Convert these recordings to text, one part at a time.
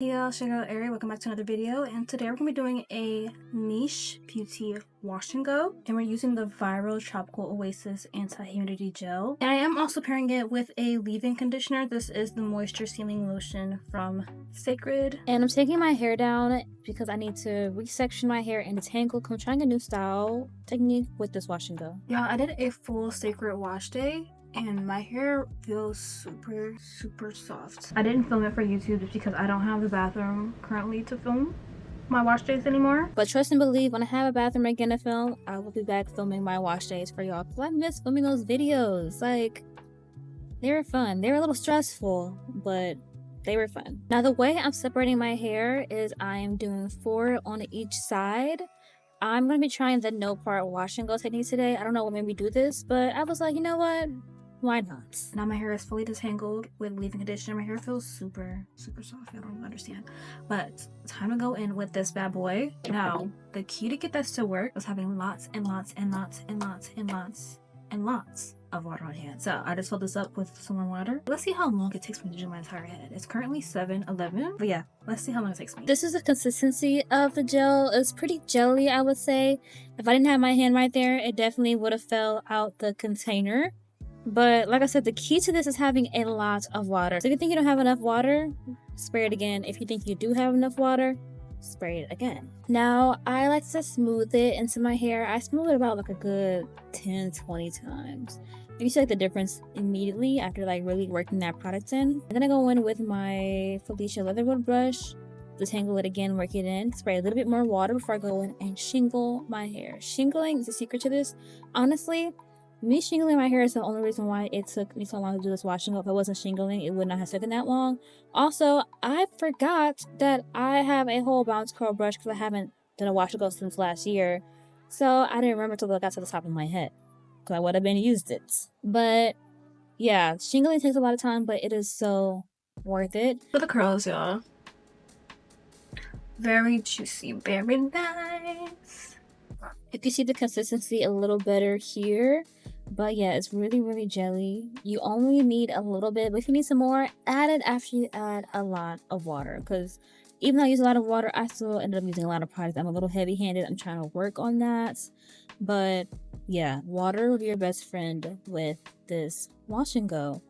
Hey y'all, it's your girl Aarian. Welcome back to another video, and today we're going to be doing a miche beauty wash and go, and we're using the viral tropical oasis anti-humidity gel, and I am also pairing it with a leave-in conditioner. This is the moisture sealing lotion from Cecred, and I'm taking my hair down because I need to resection my hair and detangle. I'm trying a new style technique with this wash and go. Y'all, I did a full Cecred wash day and my hair feels super soft. I didn't film it for YouTube just because I don't have the bathroom currently to film my wash days anymore. But trust and believe, when I have a bathroom again to film, I will be back filming my wash days for y'all, because I miss filming those videos. Like, they were fun. They were a little stressful, but they were fun. Now, the way I'm separating my hair is I am doing 4 on each side. I'm going to be trying the no part wash and go technique today. I don't know what made me do this, but I was like, you know what? Why not? Now my hair is fully detangled with leave-in conditioner. My hair feels super soft. I don't understand. But time to go in with this bad boy. Now, the key to get this to work was having lots and lots of water on hand. So I just filled this up with some more water. Let's see how long it takes me to do my entire head. It's currently 7:11, but yeah, let's see how long it takes me. This is the consistency of the gel. It's pretty jelly, I would say. If I didn't have my hand right there, it definitely would have fell out the container. But like I said, the key to this is having a lot of water. So if you think you don't have enough water, spray it again. If you think you do have enough water, spray it again. Now, I like to smooth it into my hair. I smooth it about like a good 10-20 times. You can see like the difference immediately after like really working that product in. I'm gonna go in with my Felicia Leatherwood brush, detangle it again, work it in, spray a little bit more water before I go in and shingle my hair. Shingling is the secret to this. Honestly, me shingling my hair is the only reason why it took me so long to do this washing up. If I wasn't shingling, it would not have taken that long. Also, I forgot that I have a whole bounce curl brush because I haven't done a wash and go since last year. So I didn't remember until I got to the top of my head, because I would have been used it. But yeah, shingling takes a lot of time, but it is so worth it. For the curls, y'all. Very juicy, very nice. If you see the consistency a little better here, but yeah, it's really jelly. You only need a little bit, but if you need some more, add it after you add a lot of water, because even though I use a lot of water, I still ended up using a lot of product. I'm a little heavy-handed. I'm trying to work on that, but yeah, water will be your best friend with this wash and go.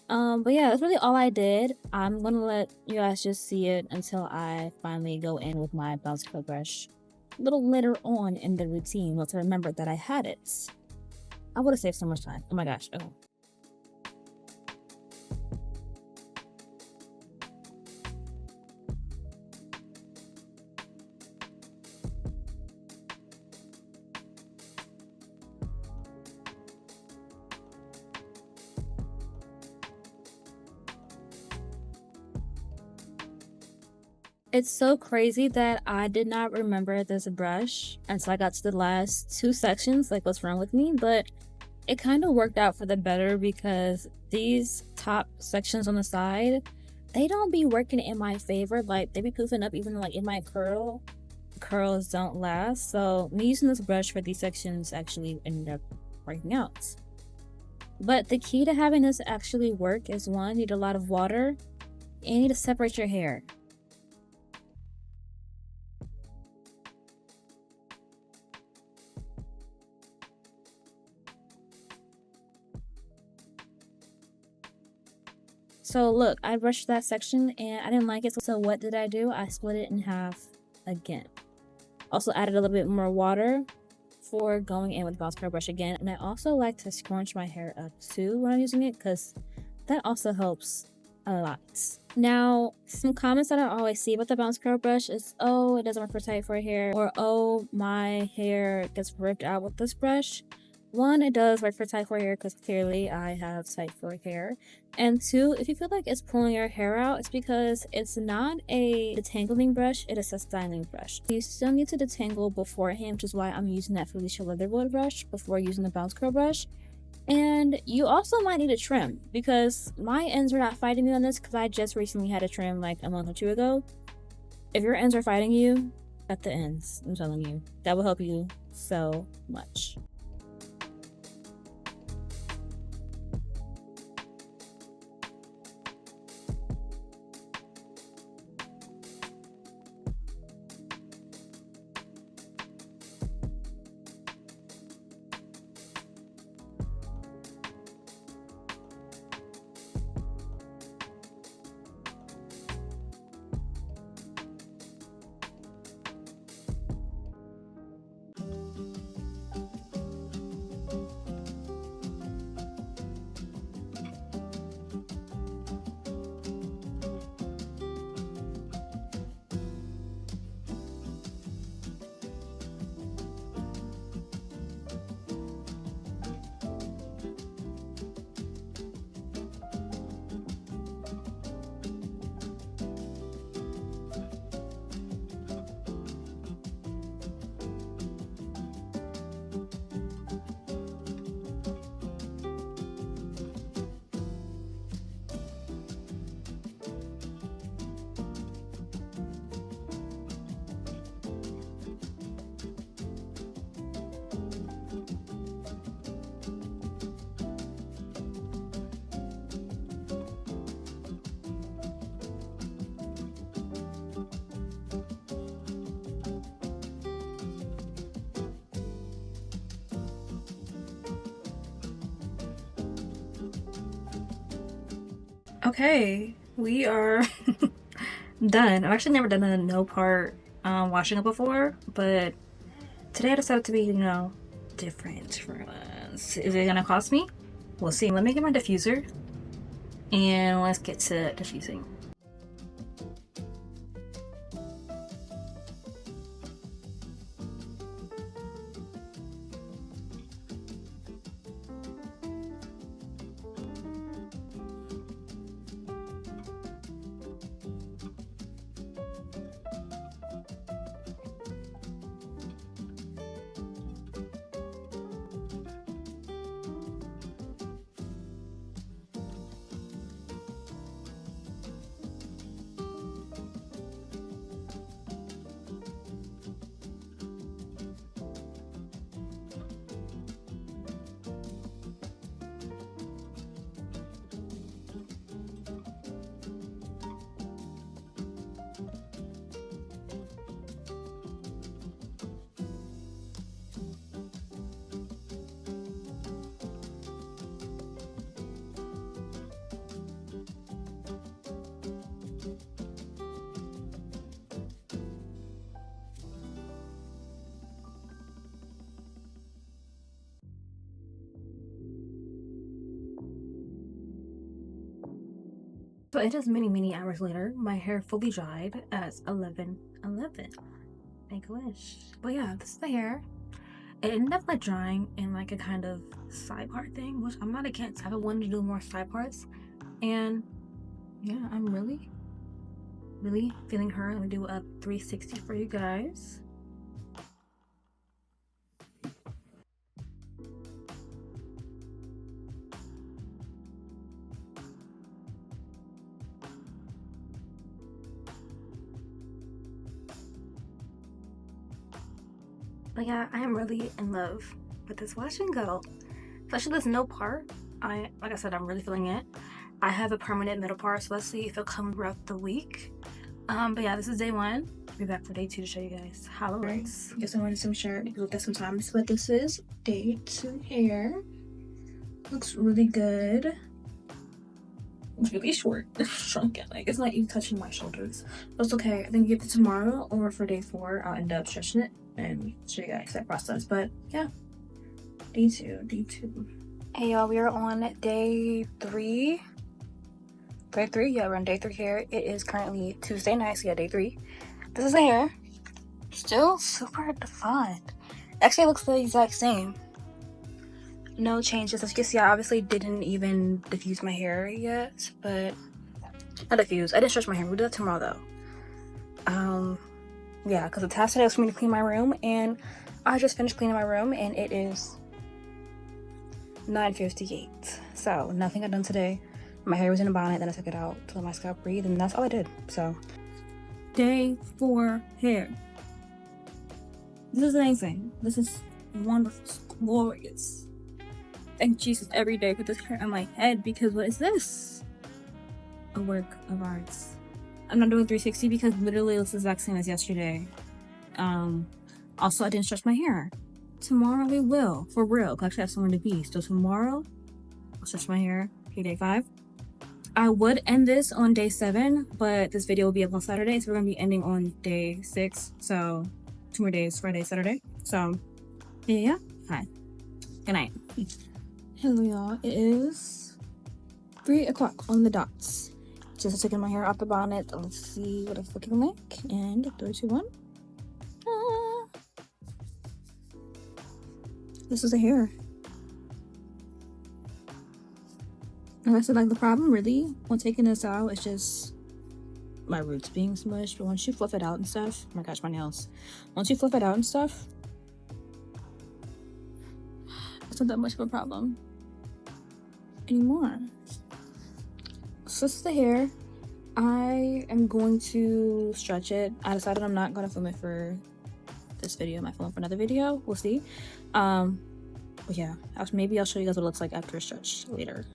But yeah, that's really all I did. I'm gonna let you guys just see it until I finally go in with my bounce curl brush a little later on in the routine, once I remembered that I had it. I would have saved so much time. Oh my gosh. Oh. It's so crazy that I did not remember this brush until I got to the last 2 sections, like what's wrong with me, but it kind of worked out for the better, because these top sections on the side, they don't be working in my favor. Like, they be poofing up even like in my curls don't last. So me using this brush for these sections actually ended up working out. But the key to having this actually work is, 1, you need a lot of water, and you need to separate your hair. So look, I brushed that section and I didn't like it, so what did I do? I split it in half again. Also added a little bit more water for going in with the bounce curl brush again. And I also like to scrunch my hair up too when I'm using it, because that also helps a lot. Now, some comments that I always see about the bounce curl brush is, oh, it doesn't work for tight for hair, or oh, my hair gets ripped out with this brush. 1, it does work for tight for hair, because clearly I have tight for hair. And 2, if you feel like it's pulling your hair out, it's because it's not a detangling brush, it is a styling brush. You still need to detangle beforehand, which is why I'm using that Felicia Leatherwood brush before using the bounce curl brush. And you also might need a trim, because my ends are not fighting me on this, because I just recently had a trim like a month or 2 ago. If your ends are fighting you, cut the ends. I'm telling you, that will help you so much. Okay, we are done. I've actually never done a no part washing up before, but today I decided to be, different for us. Is it gonna cost me? We'll see. Let me get my diffuser and let's get to diffusing. So it is many hours later. My hair fully dried at 11:11. Make a wish. But yeah, this is the hair. It ended up like drying in like a kind of side part thing, which I'm not against. I've been wanting to do more side parts, and yeah, I'm really feeling her. I'm gonna do a 360 for you guys. But yeah, I am really in love with this wash and go. Especially this no part. Like I said, I'm really feeling it. I have a permanent middle part, so let's see if it'll come throughout the week. But yeah, this is day 1. I'll be back for day 2 to show you guys how it looks. Guess I'm wearing some shirt. You looked at sometimes, but this is day 2 hair. Looks really good. It's really short. Shrunken. Like it's not even touching my shoulders. But it's okay. I think give it tomorrow or for day 4, I'll end up stretching it and show you guys that process. But yeah, day 2. Hey y'all, we are on day 3. Day 3, yeah, we're on day 3 here. It is currently Tuesday night, so yeah, day 3. This is the hair. Still super defined. Actually, it looks the exact same. No changes. As you can see, I obviously didn't even diffuse my hair yet, but not diffuse. I didn't stretch my hair. We'll do that tomorrow though. Yeah, because the task today was for me to clean my room, and I just finished cleaning my room, and it is 9:58. So nothing got done today. My hair was in a bonnet, then I took it out to let my scalp breathe, and that's all I did. So day 4 hair. This is amazing. This is wonderful. It's glorious. Thank Jesus every day for this hair on my head, because what is this? A work of arts. I'm not doing 360 because literally it's the exact same as yesterday. Also, I didn't stretch my hair. Tomorrow we will, for real, because I actually have somewhere to be. So tomorrow, I'll stretch my hair. Okay, day 5. I would end this on day 7, but this video will be up on Saturday, so we're gonna be ending on day 6. So 2 more days, Friday, Saturday. So yeah. Hi. Good night. Hello y'all. It is 3 o'clock on the dots. Just taking my hair off the bonnet. Let's see what it's looking like. And 3, 2, 1. This is the hair. And I said, like, the problem really when taking this out is just my roots being smushed. But once you fluff it out and stuff, oh my gosh, my nails. Once you fluff it out and stuff, it's not that much of a problem anymore. So this is the hair. I am going to stretch it. I decided I'm not going to film it for this video. I might film it for another video. We'll see. But yeah, maybe I'll show you guys what it looks like after a stretch later.